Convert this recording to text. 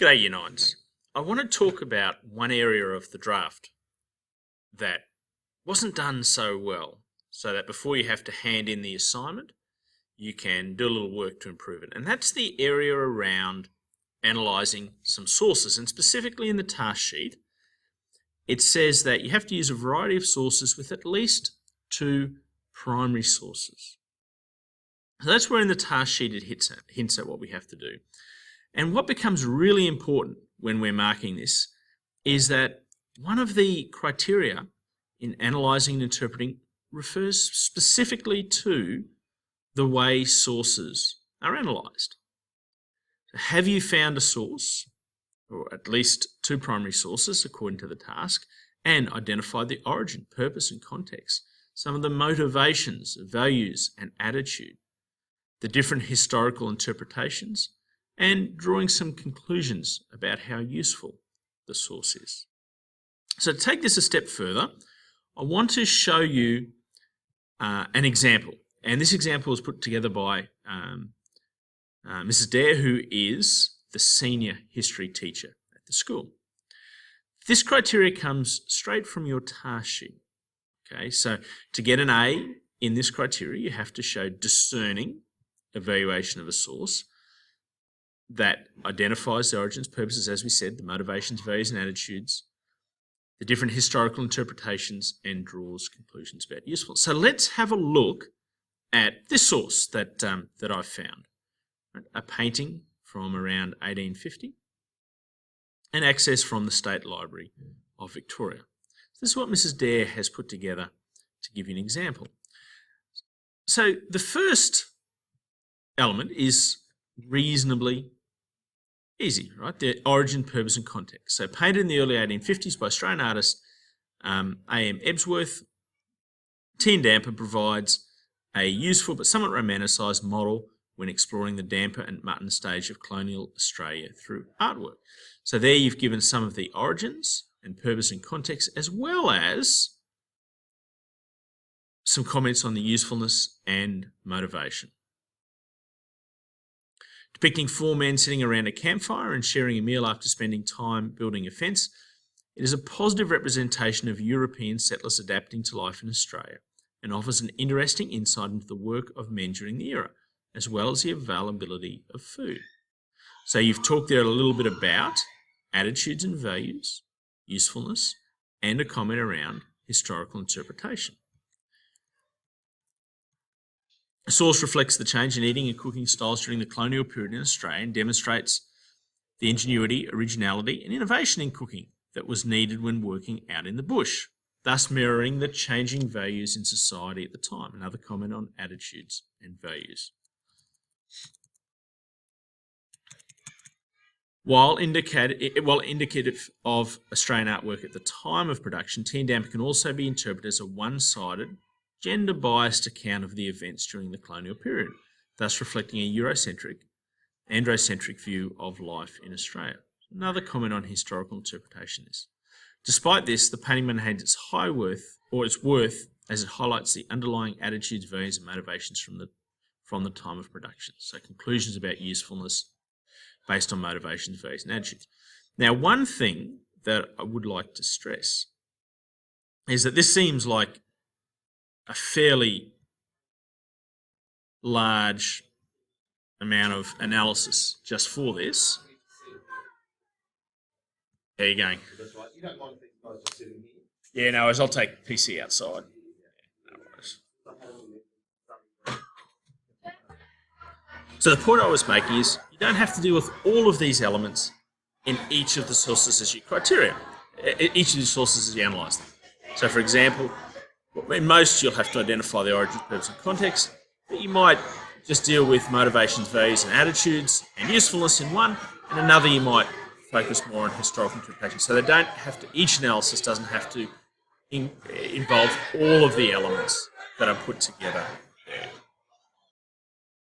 G'day, Year Nines. I want to talk about one area of the draft that wasn't done so well, so that before you have to hand in the assignment, you can do a little work to improve it. And that's the area around analysing some sources. And specifically in the task sheet, it says that you have to use a variety of sources with at least 2 primary sources. So that's where in the task sheet it hints at what we have to do. And what becomes really important when we're marking this is that one of the criteria in analysing and interpreting refers specifically to the way sources are analysed. Have you found a source, or at least 2 primary sources according to the task, and identified the origin, purpose and context, some of the motivations, values and attitude, the different historical interpretations, and drawing some conclusions about how useful the source is. So to take this a step further, I want to show you an example. And this example was put together by Mrs. Dare, who is the senior history teacher at the school. This criteria comes straight from your task sheet. Okay, so to get an A in this criteria, you have to show discerning evaluation of a source that identifies the origins, purposes, as we said, the motivations, values and attitudes, the different historical interpretations, and draws conclusions about usefulness. So let's have a look at this source that I've found. A painting from around 1850 and access from the State Library of Victoria. This is what Mrs. Dare has put together to give you an example. So the first element is reasonably easy, right? The origin, purpose and context. So painted in the early 1850s by Australian artist A.M. Ebsworth, tea and damper provides a useful but somewhat romanticised model when exploring the damper and mutton stage of colonial Australia through artwork. So there you've given some of the origins and purpose and context, as well as some comments on the usefulness and motivation. Depicting 4 men sitting around a campfire and sharing a meal after spending time building a fence, it is a positive representation of European settlers adapting to life in Australia and offers an interesting insight into the work of men during the era, as well as the availability of food. So you've talked there a little bit about attitudes and values, usefulness, and a comment around historical interpretation. The source reflects the change in eating and cooking styles during the colonial period in Australia and demonstrates the ingenuity, originality and innovation in cooking that was needed when working out in the bush, thus mirroring the changing values in society at the time. Another comment on attitudes and values. While indicative of Australian artwork at the time of production, tea and damper can also be interpreted as a one-sided, gender-biased account of the events during the colonial period, thus reflecting a Eurocentric, androcentric view of life in Australia. Another comment on historical interpretation is, despite this, the painting maintains its high worth, or its worth, as it highlights the underlying attitudes, values and motivations from the time of production. So conclusions about usefulness based on motivations, values and attitudes. Now, one thing that I would like to stress is that this seems like a fairly large amount of analysis just for this. How are you going? That's right. You don't mind if these guys just sitting here? Yeah, no worries. I'll take PC outside. No worries. So the point I was making is you don't have to deal with all of these elements in each of the sources as your criteria, each of the sources as you analyse them. So for example, in most you'll have to identify the origin, purpose and context, but you might just deal with motivations, values and attitudes and usefulness in one, and another you might focus more on historical interpretation. So they don't have to, each analysis doesn't have to involve all of the elements that are put together